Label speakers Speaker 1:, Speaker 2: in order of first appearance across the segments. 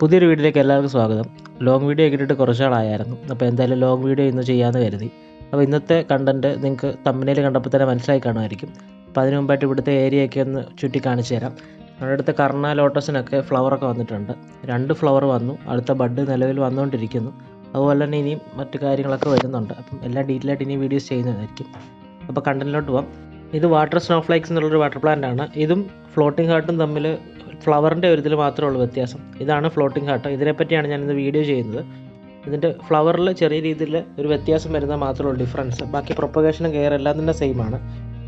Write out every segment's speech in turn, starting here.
Speaker 1: പുതിയൊരു വീഡിയോയിലേക്ക് എല്ലാവർക്കും സ്വാഗതം. ലോങ് വീഡിയോ ഇട്ടിട്ട് കുറച്ച് നാളായിരുന്നു. അപ്പോൾ എന്തായാലും ലോങ് വീഡിയോ ഇന്ന് ചെയ്യാമെന്ന് കരുതി. അപ്പോൾ ഇന്നത്തെ കണ്ടൻറ്റ് നിങ്ങൾക്ക് തമ്പനയിൽ കണ്ടപ്പോൾ തന്നെ മനസ്സിലായി കാണുമായിരിക്കും. അപ്പോൾ അതിന് മുമ്പായിട്ട് ഇവിടുത്തെ ഏരിയയൊക്കെ ഒന്ന് ചുറ്റി കാണിച്ചു തരാം. നമ്മുടെ അടുത്ത് കർണ ലോട്ടസിനൊക്കെ ഫ്ലവറൊക്കെ വന്നിട്ടുണ്ട്. 2 ഫ്ലവർ വന്നു. അടുത്ത ബഡ് നിലവിൽ വന്നുകൊണ്ടിരിക്കുന്നു. അതുപോലെ തന്നെ ഇനിയും മറ്റു കാര്യങ്ങളൊക്കെ വരുന്നുണ്ട്. അപ്പം എല്ലാം ഡീറ്റെയിൽ ആയിട്ട് ഇനി വീഡിയോസ് ചെയ്യുന്നതായിരിക്കും. അപ്പോൾ കണ്ടൻറ്റിലോട്ട് പോകാം. ഇത് വാട്ടർ സ്നോഫ്ലേക്സ് എന്നുള്ളൊരു വാട്ടർ പ്ലാന്റ് ആണ്. ഇതും ഫ്ലോട്ടിംഗ് ഹാർട്ടും തമ്മിൽ ഫ്ലവറിൻ്റെ ഒരു ഇതിൽ മാത്രമേ ഉള്ളൂ വ്യത്യാസം. ഇതാണ് ഫ്ലോട്ടിംഗ് ഹാർട്ട്. ഇതിനെപ്പറ്റിയാണ് ഞാനിന്ന് വീഡിയോ ചെയ്യുന്നത്. ഇതിൻ്റെ ഫ്ലവറിൽ ചെറിയ രീതിയിൽ ഒരു വ്യത്യാസം വരുന്നത് മാത്രമേ ഉള്ളൂ ഡിഫറൻസ്. ബാക്കി പ്രൊപ്പഗേഷനും കെയർ എല്ലാം തന്നെ സെയിം ആണ്.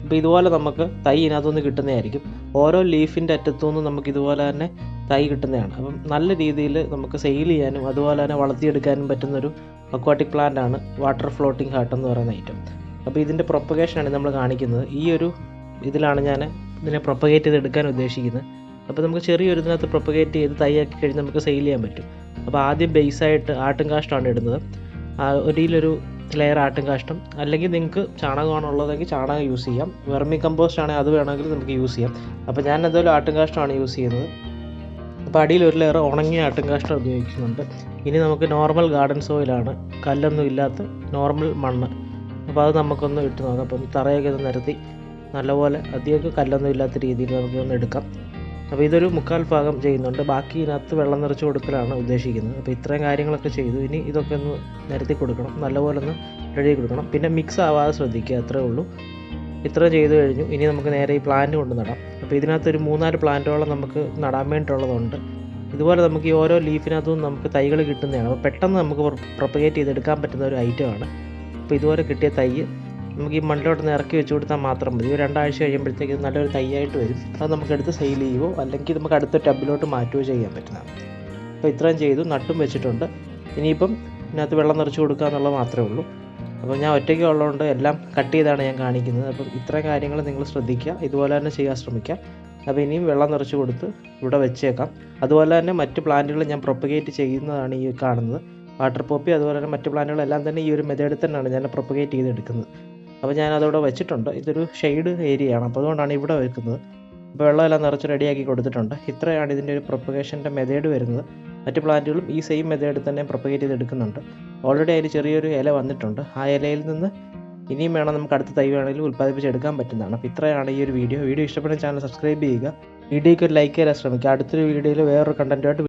Speaker 1: അപ്പോൾ ഇതുപോലെ നമുക്ക് തൈ ഇതിനകത്തുനിന്ന് കിട്ടുന്നതായിരിക്കും. ഓരോ ലീഫിൻ്റെ അറ്റത്തുനിന്ന് നമുക്ക് ഇതുപോലെ തന്നെ തൈ കിട്ടുന്നതാണ്. അപ്പം നല്ല രീതിയിൽ നമുക്ക് സെയിൽ ചെയ്യാനും അതുപോലെ തന്നെ വളർത്തിയെടുക്കാനും പറ്റുന്നൊരു അക്വാട്ടിക് പ്ലാന്റ് ആണ് വാട്ടർ ഫ്ലോട്ടിംഗ് ഹാർട്ട് എന്ന് പറയുന്ന ഐറ്റം. അപ്പോൾ ഇതിൻ്റെ പ്രൊപ്പഗേഷനാണ് നമ്മൾ കാണിക്കുന്നത്. ഈ ഒരു ഇതിലാണ് ഞാൻ ഇതിനെ പ്രൊപ്പഗേറ്റ് ചെയ്തെടുക്കാൻ ഉദ്ദേശിക്കുന്നത്. അപ്പോൾ നമുക്ക് ചെറിയൊരു ഇതിനകത്ത് പ്രൊപ്പഗേറ്റ് ചെയ്ത് തൈയാക്കി കഴിഞ്ഞ് നമുക്ക് സെയിൽ ചെയ്യാൻ പറ്റും. അപ്പോൾ ആദ്യം ബേസായിട്ട് ആട്ടും കാഷ്ടമാണ് ഇടുന്നത്. ഒരിലൊരു ലെയർ ആട്ടും കാഷ്ടം, അല്ലെങ്കിൽ നിങ്ങൾക്ക് ചാണകമാണ് ഉള്ളതെങ്കിൽ ചാണകം യൂസ് ചെയ്യാം. വെർമി കമ്പോസ്റ്റ് ആണെങ്കിൽ അത് വേണമെങ്കിൽ നമുക്ക് യൂസ് ചെയ്യാം. അപ്പോൾ ഞാൻ എന്തായാലും ആട്ടും കാഷ്ടമാണ് യൂസ് ചെയ്യുന്നത്. അപ്പോൾ അടിയിൽ ഒരു ലെയർ ഉണങ്ങിയ ആട്ടും കാഷ്ടം ഉപയോഗിക്കുന്നുണ്ട്. ഇനി നമുക്ക് നോർമൽ ഗാർഡൻ സോയിലാണ്, കല്ലൊന്നും ഇല്ലാത്ത നോർമൽ മണ്ണ്. അപ്പോൾ അത് നമുക്കൊന്ന് ഇട്ട് നോക്കാം. അപ്പം തറയൊക്കെ ഒന്ന് നിരത്തി നല്ലപോലെ അധികം കല്ലൊന്നും ഇല്ലാത്ത രീതിയിൽ നമുക്കൊന്ന് എടുക്കാം. അപ്പോൾ ഇതൊരു 3/4 ഭാഗം ചെയ്യുന്നുണ്ട്. ബാക്കി ഇതിനകത്ത് വെള്ളം നിറച്ച് കൊടുക്കലാണ് ഉദ്ദേശിക്കുന്നത്. അപ്പോൾ ഇത്രയും കാര്യങ്ങളൊക്കെ ചെയ്തു. ഇനി ഇതൊക്കെ ഒന്ന് നിരത്തി കൊടുക്കണം, നല്ലപോലെ ഒന്ന് റെഡി കൊടുക്കണം. പിന്നെ മിക്സ് ആവാതെ ശ്രദ്ധിക്കുക, അത്രേ ഉള്ളൂ. ഇത്ര ചെയ്ത് കഴിഞ്ഞു. ഇനി നമുക്ക് നേരെ ഈ പ്ലാന്റ് കൊണ്ട് നടാം. അപ്പോൾ ഇതിനകത്തൊരു 3-4 പ്ലാന്റോളം നമുക്ക് നടാൻ വേണ്ടിയിട്ടുള്ളതുണ്ട്. ഇതുപോലെ നമുക്ക് ഈ ഓരോ ലീഫിനകത്തും നമുക്ക് തൈകൾ കിട്ടുന്നതാണ്. അപ്പോൾ പെട്ടെന്ന് നമുക്ക് പ്രൊപ്പഗേറ്റ് ചെയ്തെടുക്കാൻ പറ്റുന്ന ഒരു ഐറ്റമാണ്. അപ്പോൾ ഇതുപോലെ കിട്ടിയ തൈ നമുക്ക് ഈ മണ്ണിലോട്ട് ഇറക്കി വെച്ച് കൊടുത്താൽ മാത്രം മതി. 2 ആഴ്ച കഴിയുമ്പോഴത്തേക്ക് നല്ലൊരു തൈയായിട്ട് വരും. അത് നമുക്കെടുത്ത് സെയിൽ ചെയ്യുമോ അല്ലെങ്കിൽ നമുക്ക് അടുത്ത ടബിലോട്ട് മാറ്റുകയോ ചെയ്യാൻ പറ്റുന്നതാണ്. അപ്പോൾ ഇത്രയും ചെയ്തു, നട്ടും വെച്ചിട്ടുണ്ട്. ഇനിയിപ്പം ഇതിനകത്ത് വെള്ളം നിറച്ച് കൊടുക്കുക എന്നുള്ളത് മാത്രമേ ഉള്ളൂ. അപ്പോൾ ഞാൻ ഒറ്റയ്ക്ക് ഉള്ളതുകൊണ്ട് എല്ലാം കട്ട് ചെയ്താണ് ഞാൻ കാണിക്കുന്നത്. അപ്പം ഇത്രയും കാര്യങ്ങൾ നിങ്ങൾ ശ്രദ്ധിക്കുക, ഇതുപോലെ തന്നെ ചെയ്യാൻ ശ്രമിക്കുക. അപ്പോൾ ഇനിയും വെള്ളം നിറച്ച് കൊടുത്ത് ഇവിടെ വെച്ചേക്കാം. അതുപോലെ തന്നെ മറ്റ് പ്ലാന്റുകൾ ഞാൻ പ്രൊപ്പഗേറ്റ് ചെയ്യുന്നതാണ് ഈ കാണുന്നത്. വാട്ടർ പോപ്പി അതുപോലെ തന്നെ മറ്റ് പ്ലാന്റുകളെല്ലാം തന്നെ ഈ ഒരു മെത്തേഡിൽ തന്നെയാണ് ഞാൻ പ്രൊപ്പഗേറ്റ് ചെയ്തെടുക്കുന്നത്. അപ്പോൾ ഞാൻ അതവിടെ വെച്ചിട്ടുണ്ട്. ഇതൊരു ഷെയ്ഡ് ഏരിയയാണ്, അപ്പോൾ അതുകൊണ്ടാണ് ഇവിടെ വെക്കുന്നത്. അപ്പോൾ വെള്ളമെല്ലാം നിറച്ച് റെഡിയാക്കി കൊടുത്തിട്ടുണ്ട്. ഇത്രയാണ് ഇതിൻ്റെ ഒരു പ്രൊപ്പഗേഷൻ്റെ മെത്തേഡ് വരുന്നത്. മറ്റ് പ്ലാന്റുകളും ഈ സെയിം മെത്തേഡിൽ തന്നെ പ്രൊപ്പഗേറ്റ് ചെയ്തെടുക്കുന്നുണ്ട്. ഓൾറെഡി അതിൽ ചെറിയൊരു ഇല വന്നിട്ടുണ്ട്. ആ ഇലയിൽ നിന്ന് ഇനിയും വേണം നമുക്ക് അടുത്ത തൈ വേണമെങ്കിൽ ഉൽപ്പാദിപ്പിച്ചെടുക്കാൻ പറ്റുന്നതാണ്. അപ്പോൾ ഇത്രയാണ് ഈ ഒരു വീഡിയോ. ഇഷ്ടപ്പെടുന്ന ചാനൽ സബ്സ്ക്രൈബ് ചെയ്യുക. വീഡിയോയ്ക്ക് ഒരു ലൈക്ക് ചെയ്യാൻ ശ്രമിക്കുക. അടുത്തൊരു വീഡിയോയിൽ വേറൊരു കണ്ടൻറ്റുമായിട്ട്